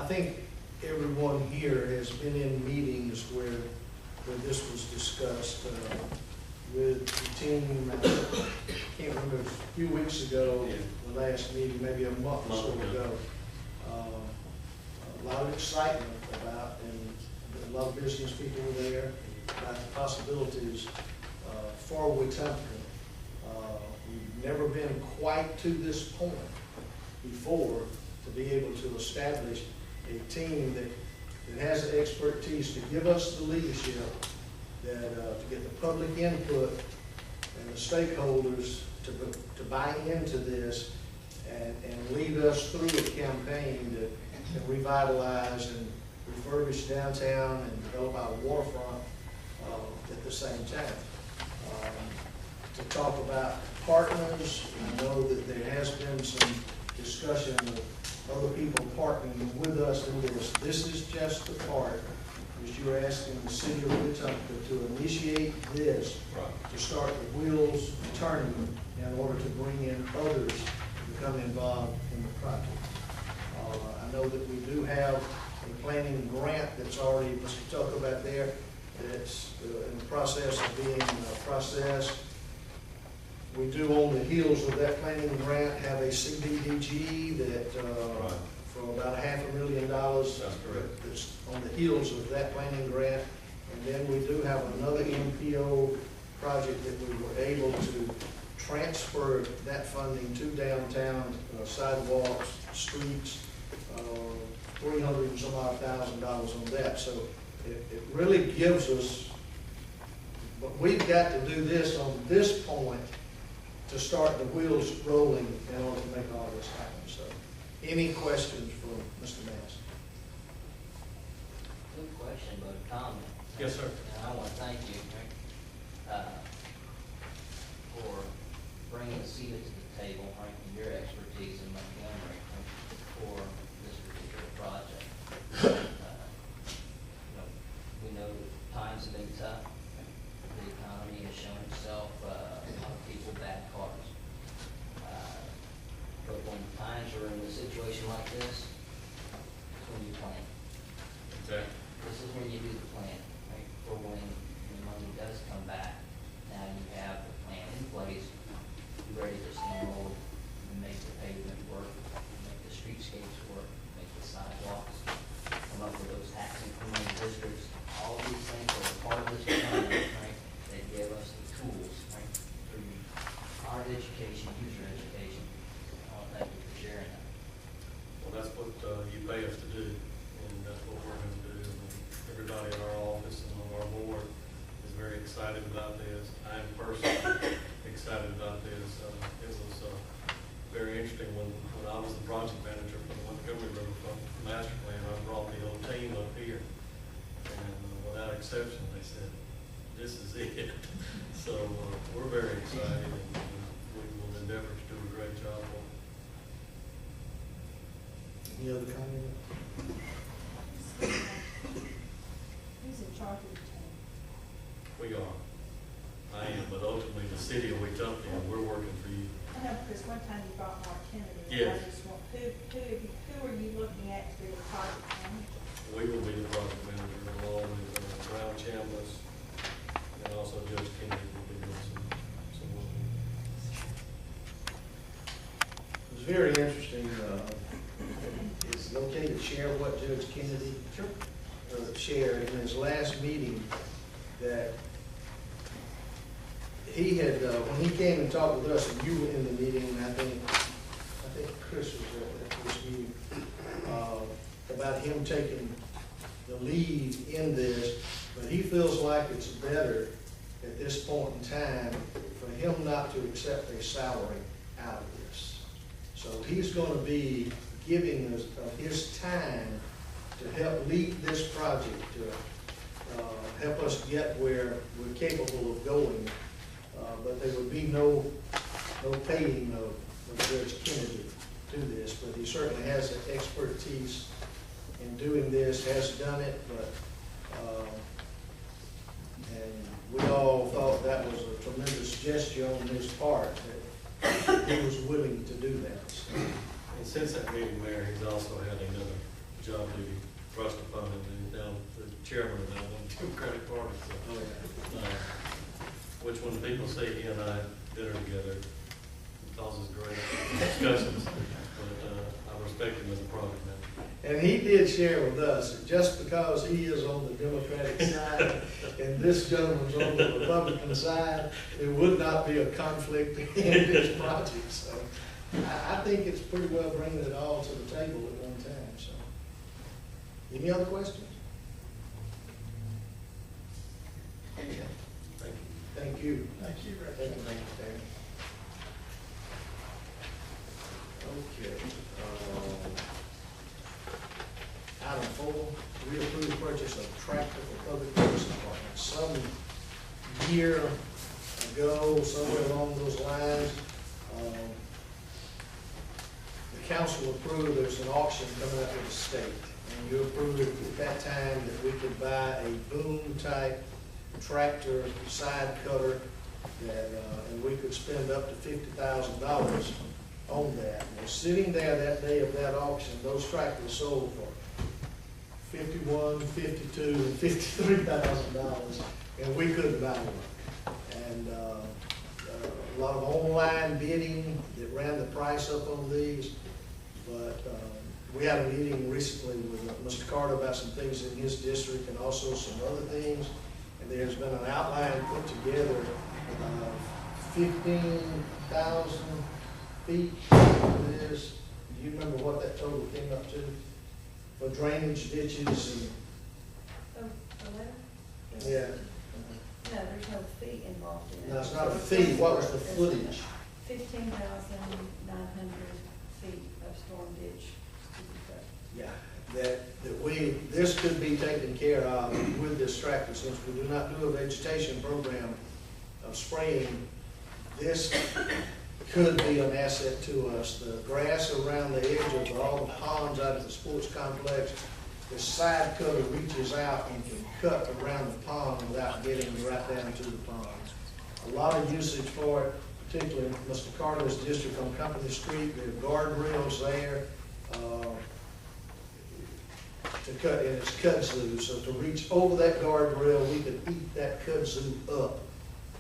think everyone here has been in meetings where this was discussed with the team. I can't remember, a few weeks ago, the last meeting, maybe a month or so ago. A lot of excitement about, and a lot of business people were there, about the possibilities for Wetumpka. We've never been quite to this point before to be able to establish a team that has the expertise to give us the leadership, that to get the public input and the stakeholders to buy into this and lead us through a campaign that can revitalize and refurbish downtown and develop our waterfront at the same time. To talk about partners, I know that there has been some discussion of other people partnering with us in this. This is just the part, as you're asking the city of Wetumpka to initiate this, to start the wheels turning in order to bring in others to become involved in the project. I know that we do have a planning grant that's already, Mr. Tucker about there, that's in the process of being processed. We do, on the heels of that planning grant, have a CDBG that for about $500,000. That's correct. That's on the heels of that planning grant. And then we do have another MPO project that we were able to transfer that funding to downtown, sidewalks, streets, $300 and some odd thousand on that. So it really gives us, but we've got to do this on this point to start the wheels rolling in order to make all this happen. So, any questions for Mr. Mass? Good question, but a comment. Yes, sir. And I want to thank you for bringing a seat to the table, Frank, and your expertise in Montgomery for this particular project. We know that times have been tough. The economy has shown itself, a lot of people bad cars. But when times are in a situation like this, it's when you plan. Exactly. This is when you do the plan, right, for when the money does come back. Now you have the plan in place, you're ready to steamroll and make the pavement work, make the streetscapes work, make the sidewalks, come up with those tax increment districts. All of these things are a part of this plan, right, that give us the tools, right, through our education, user education. I want to thank you for sharing that. Well, that's what you pay us to do, and that's what we're going to do. And everybody in our office and on our board is very excited about this. I'm personally excited about this. It was very interesting when I was the project manager for the Montgomery Riverfront Master Plan. I brought the whole team up here, and without exception, they said, "This is it." So we're very excited, and we will endeavor to do a great job on it. Any other comment? Who's in charge of the team? We are. I am, but ultimately the city of Wetumpka, we're working for you. I know, because one time you brought Mark Kennedy. Yes. I just want, who are you looking at to be the project manager? We will be the project manager along with Brown Chambliss, and also Judge Kennedy will be doing some work. It was very interesting. Is it okay to share what Judge Kennedy shared in his last meeting, that he had, when he came and talked with us, and you were in the meeting, and I think Chris was at this meeting, about him taking the lead in this, but he feels like it's better at this point in time for him not to accept a salary out of this. So he's going to be giving us of his time to help lead this project, to help us get where we're capable of going. But there would be no paying of Judge Kennedy to this, but he certainly has the expertise in doing this, has done it, but and we all thought that was a tremendous gesture on his part, that he was willing to do that. So, And since that meeting, Mayor, he's also had another job duty trust fund, and now the chairman of that one Democratic Party, so. Oh, yeah. Which when people say he and I dinner together, it causes great discussions, but I respect him as a product man. And he did share with us, that just because he is on the Democratic side and this gentleman's on the Republican side, there would not be a conflict in this project. So I think it's pretty well bringing it all to the table at one time, so. Any other questions? Thank you. Thank you. Thank you, Rick. Thank you, Terry. Okay. Item 4, reapprove purchase of tractor for public works department. Some year ago, somewhere along those lines, the council approved, there's an auction coming up with the state. And you approved at that time that we could buy a boom type tractor side cutter that, and we could spend up to $50,000 on that. Well, sitting there that day of that auction, those tractors sold for $51,000, $52,000, and $53,000, and we couldn't buy one. And a lot of online bidding that ran the price up on these, but we had a meeting recently with Mr. Carter about some things in his district and also some other things, and there's been an outline put together of 15,000 feet it is. Do you remember what that total came up to? For drainage ditches and, yeah. No, there's no fee involved in it. No, it's not a fee. What was the footage? 15,900 feet of storm ditch to be cut. Yeah, that this could be taken care of with this tractor, since we do not do a vegetation program of spraying. This could be an asset to us. The grass around the edge of all the ponds out at the sports complex, the side cutter reaches out and can cut around the pond without getting right down to the pond. A lot of usage for it, particularly in Mr. Carter's district on Company Street. There are guardrails there to cut, and it's kudzu. So to reach over that guardrail, we could eat that kudzu up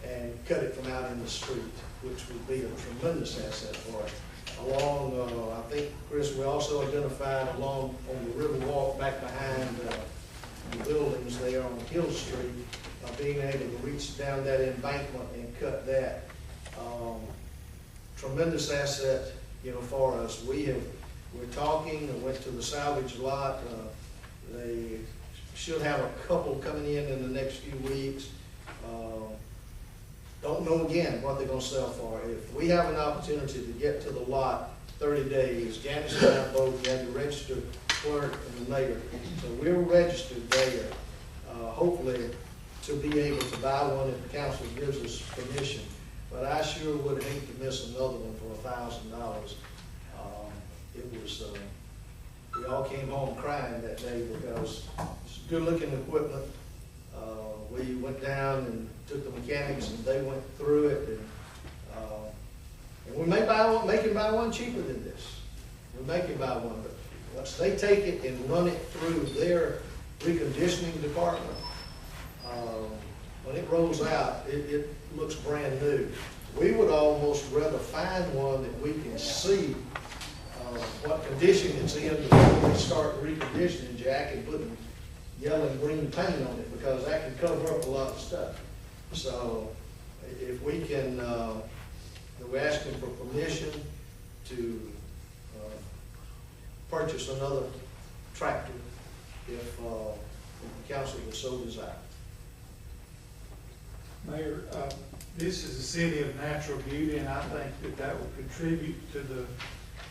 and cut it from out in the street, which would be a tremendous asset for us. Along, I think, Chris, we also identified along on the river walk back behind the buildings there on Hill Street, being able to reach down that embankment and cut that. Tremendous asset, for us. We're talking, I went to the salvage lot. They should have a couple coming in the next few weeks. Don't know again what they're gonna sell for. If we have an opportunity to get to the lot 30 days, Janice and I both had the registered clerk and the mayor. So we're registered there, hopefully to be able to buy one if the council gives us permission. But I sure would hate to miss another one for $1,000. It was, we all came home crying that day because it's good looking equipment. We went down and took the mechanics and they went through it, and we may buy one cheaper than this. We may can buy one, but once they take it and run it through their reconditioning department, when it rolls out, it looks brand new. We would almost rather find one that we can see what condition it's in before we start reconditioning, Jack, and putting yellow and green paint on it, because that can cover up a lot of stuff. So if we can, we're asking for permission to purchase another tractor if the council would so desire. Mayor, this is a city of natural beauty, and I think that will contribute to the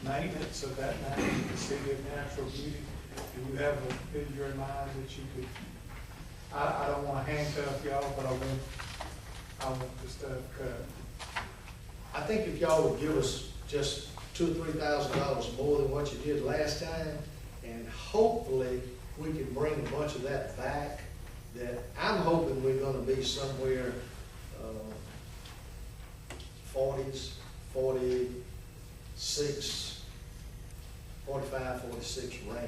maintenance of that name, the city of natural beauty. Do you have a figure in mind that you could, I don't want to handcuff y'all, but I want the stuff cut. I think if y'all would give us just $2,000 or $3,000 more than what you did last time, and hopefully we can bring a bunch of that back, that I'm hoping we're gonna be somewhere 40s, 46, 45, 46 range.